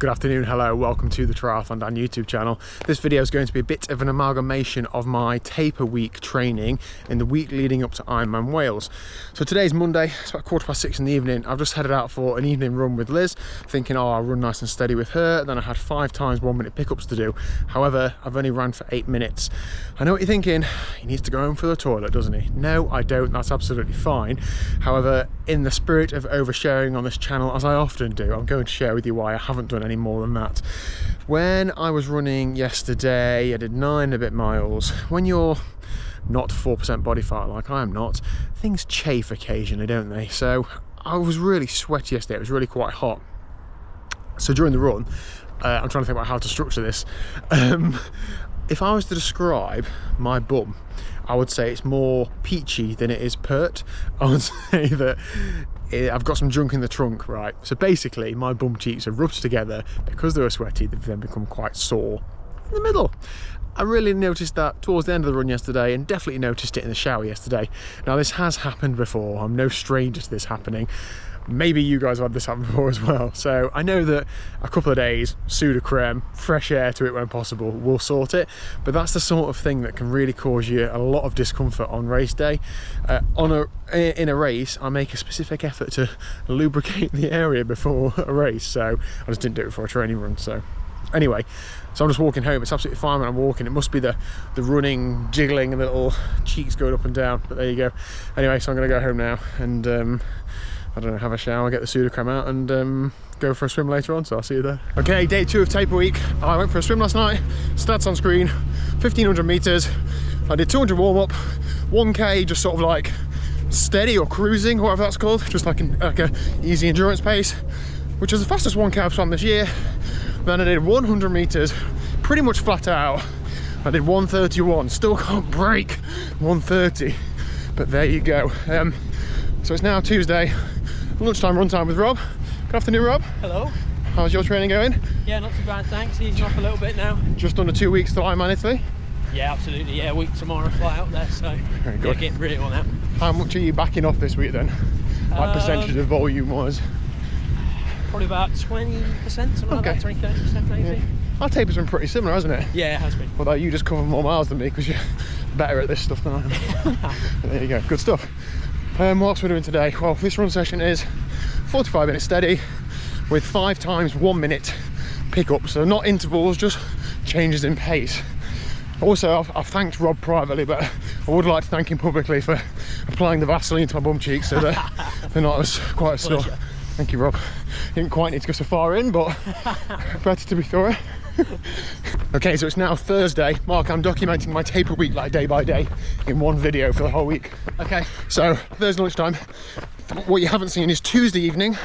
Good afternoon, hello, welcome to the TriathlonDan YouTube channel. This video is going to be a bit of an amalgamation of my taper week training in the week leading up to Ironman Wales. So today's Monday, it's about 6:15 in the evening. I've just headed out for an evening run with Liz, thinking, oh, I'll run nice and steady with her. Then I had 5 times 1 minute pickups to do. However, I've only ran for 8 minutes. I know what you're thinking, he needs to go home for the toilet, doesn't he? No, I don't, that's absolutely fine. However, in the spirit of oversharing on this channel, as I often do, I'm going to share with you why I haven't done any more than that. When I was running yesterday, I did 9 and a bit miles. When you're not 4% body fat like I am not, things chafe occasionally, don't they? So I was really sweaty yesterday, it was really quite hot. So during the run, I'm trying to think about how to structure this. If I was to describe my bum, I would say it's more peachy than it is pert. I would say that I've got some junk in the trunk, right? So basically, my bum cheeks are rubbed together because they were sweaty, they've then become quite sore in the middle. I really noticed that towards the end of the run yesterday, and definitely noticed it in the shower yesterday. Now, this has happened before. I'm no stranger to this happening. Maybe you guys have had this happen before as well. So I know that a couple of days, Sudocrem, fresh air to it when possible, will sort it. But that's the sort of thing that can really cause you a lot of discomfort on race day. In a race, I make a specific effort to lubricate the area before a race. So I just didn't do it for a training run. So anyway, so I'm just walking home. It's absolutely fine when I'm walking. It must be the running, jiggling, and the little cheeks going up and down. But there you go. Anyway, so I'm going to go home now and I don't know, have a shower, get the Sudocrem out and go for a swim later on, so I'll see you there. Okay, day 2 of taper week. I went for a swim last night, stats on screen, 1500 meters. I did 200 warm up, 1K just sort of like steady or cruising, or whatever that's called, just like a easy endurance pace, which is the fastest 1K I've swum this year. Then I did 100 meters, pretty much flat out. I did 131, still can't break 130, but there you go. So it's now Tuesday, lunchtime run time with Rob. Good afternoon, Rob. Hello. How's your training going? Yeah, not too bad, thanks. Easing off a little bit now. Just under 2 weeks till Ironman Italy? Yeah, absolutely. Yeah, a week tomorrow, fly out there, so very good. Yeah, getting really on that. How much are you backing off this week then? Like percentage of volume wise? Probably about 20%, something like that, 20-30% maybe. Yeah. Our taper's been pretty similar, hasn't it? Yeah, it has been. Although you just cover more miles than me because you're better at this stuff than I am. There you go, good stuff. What else we're doing today? Well, this run session is 45 minutes steady with 5 times 1 minute pickups. So not intervals, just changes in pace. Also, I've thanked Rob privately, but I would like to thank him publicly for applying the Vaseline to my bum cheeks so that they're not as quite as sore. Thank you, Rob. Didn't quite need to go so far in, but better to be thorough. Okay, so it's now Thursday. Mark, I'm documenting my taper week like day by day in one video for the whole week. Okay, so Thursday lunchtime. What you haven't seen is Tuesday evening.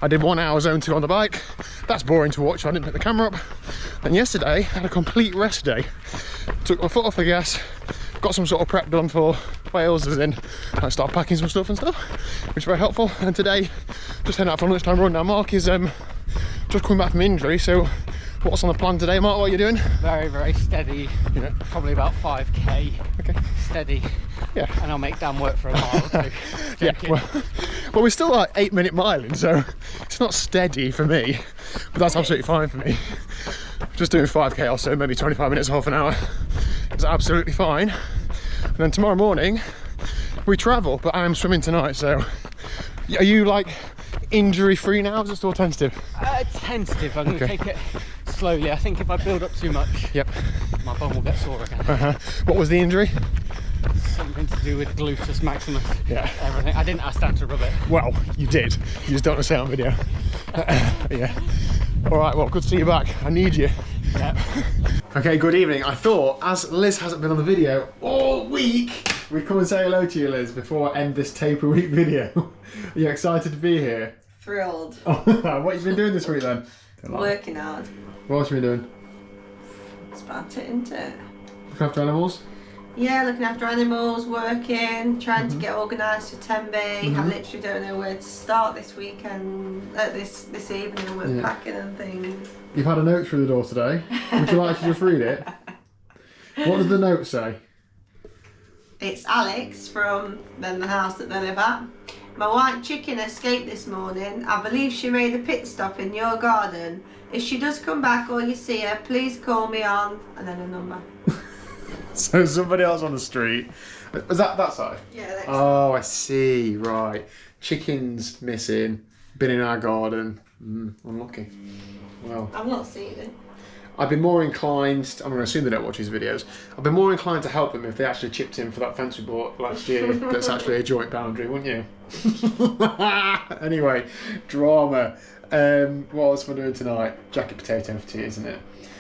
I did 1 hour zone 2 on the bike. That's boring to watch, so I didn't put the camera up. And yesterday, I had a complete rest day. Took my foot off the gas, got some sort of prep done for Wales, as in I started packing some stuff and stuff, which is very helpful. And today, just heading out for a lunchtime run. Now Mark is just coming back from injury, so what's on the plan today, Mark? What are you doing? Very, very steady. Yeah. Probably about 5K. Okay. Steady. Yeah. And I'll make Dan work for a mile or two. Yeah. Well, we're still like 8 minute miling, so it's not steady for me, but that's absolutely fine for me. Just doing 5K or so, maybe 25 minutes, half an hour. It's absolutely fine. And then tomorrow morning we travel, but I am swimming tonight. So, are you like injury free now? Is it still tentative? Tentative. I'm going to take it slowly. I think if I build up too much, yep, my bum will get sore again. What was the injury? Something to do with gluteus maximus. Yeah. Everything. I didn't ask Dan to rub it. Well, you did. You just don't want to say it on video. Yeah. All right. Well, good to see you back. I need you. Yeah. Okay. Good evening. I thought, as Liz hasn't been on the video all week, we'd come and say hello to you, Liz, before I end this taper week video. Are you excited to be here? Thrilled. Oh, what have you been doing this week then? Working hard. What else have you been doing? That's about it, isn't it? Looking after animals? Yeah, looking after animals, working, trying to get organised for 10B. I literally don't know where to start this weekend, this evening with packing and things. You've had a note through the door today. Would you like to just read it? What does the note say? It's Alex from the house that they live at. My white chicken escaped this morning. I believe she made a pit stop in your garden. If she does come back or you see her, please call me on," and then a number. So somebody else on the street. Was that side? Yeah, that's Oh, I see. Right. Chickens missing. Been in our garden. Unlucky. Well, I've not seen it. I'd be more inclined, I'm going to assume they don't watch these videos, I'd be more inclined to help them if they actually chipped in for that fence we bought last year that's actually a joint boundary, wouldn't you? Anyway, drama. What else am I doing tonight? Jacket potato for tea, isn't it?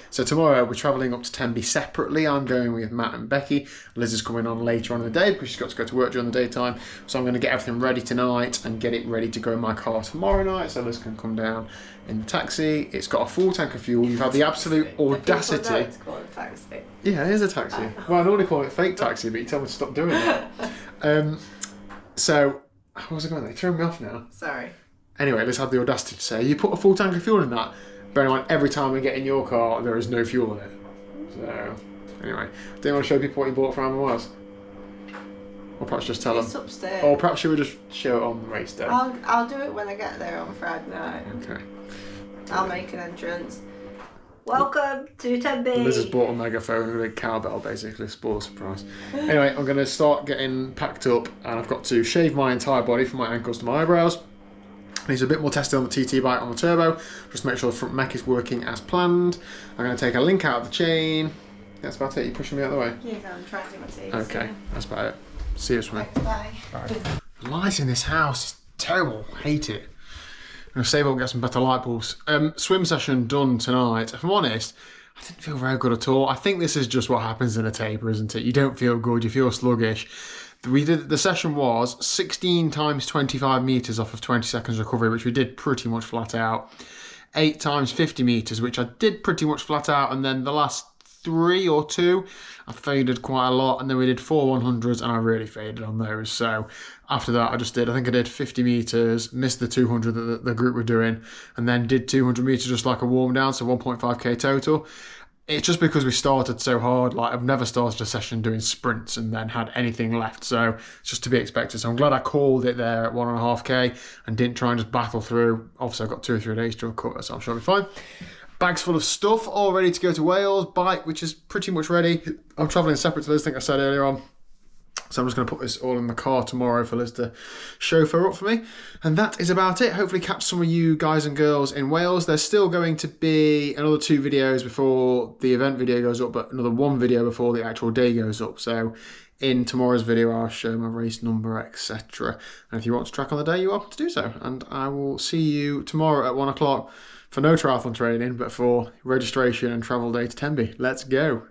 So tomorrow we're travelling up to Tenby separately. I'm going with Matt and Becky. Liz is coming on later on in the day because she's got to go to work during the daytime. So I'm going to get everything ready tonight and get it ready to go in my car tomorrow night so Liz can come down in the taxi. It's got a full tank of fuel. You've had the absolute audacity. People know it's called a taxi. Yeah, it is a taxi. Well, I normally call it a fake taxi, but you tell me to stop doing that. So, how was I going? They threw me off now. Sorry. Anyway, Liz had the audacity to say, "You put a full tank of fuel in that." Bear in mind, every time we get in your car, there is no fuel in it. So, anyway, do you want to show people what you bought for Ironman Wales? Or perhaps just tell It's them. upstairs. Or perhaps you would just show it on the race day. I'll do it when I get there on Friday night. Okay. I'll make an entrance. Welcome to Tenby. Liz has bought a megaphone and a big cowbell, basically, spoil surprise. Anyway, I'm going to start getting packed up, and I've got to shave my entire body from my ankles to my eyebrows. Needs a bit more testing on the TT bike on the turbo, just to make sure the front mech is working as planned. I'm going to take a link out of the chain. That's about it. You're pushing me out of the way. Yeah, I'm trying to do my tea. Okay, that's about it. See you swimming. Bye. The light in this house is terrible. Hate it. I'm going to save up and get some better light bulbs. Swim session done tonight. If I'm honest, I didn't feel very good at all. I think this is just what happens in a taper, isn't it? You don't feel good, you feel sluggish. The session was 16 times 25 metres off of 20 seconds recovery, which we did pretty much flat out. 8 times 50 metres, which I did pretty much flat out, and then the last 3 or 2, I faded quite a lot, and then we did 4 100s, and I really faded on those. So after that, I think I did 50 metres, missed the 200 that the group were doing, and then did 200 metres just like a warm down, so 1.5k total. It's just because we started so hard. Like, I've never started a session doing sprints and then had anything left, so it's just to be expected. So I'm glad I called it there at 1.5k and didn't try and just battle through. Obviously, I've got 2 or 3 days to recover, so I'm sure I'll be fine. Bags full of stuff, all ready to go to Wales. Bike, which is pretty much ready. I'm travelling separate to Liz, I think I said earlier on. So I'm just going to put this all in the car tomorrow for Liz to chauffeur up for me. And that is about it. Hopefully catch some of you guys and girls in Wales. There's still going to be another 2 videos before the event video goes up, but another 1 video before the actual day goes up. So in tomorrow's video, I'll show my race number, etc. And if you want to track on the day, you're welcome to do so. And I will see you tomorrow at 1 o'clock for no triathlon training, but for registration and travel day to Tenby. Let's go.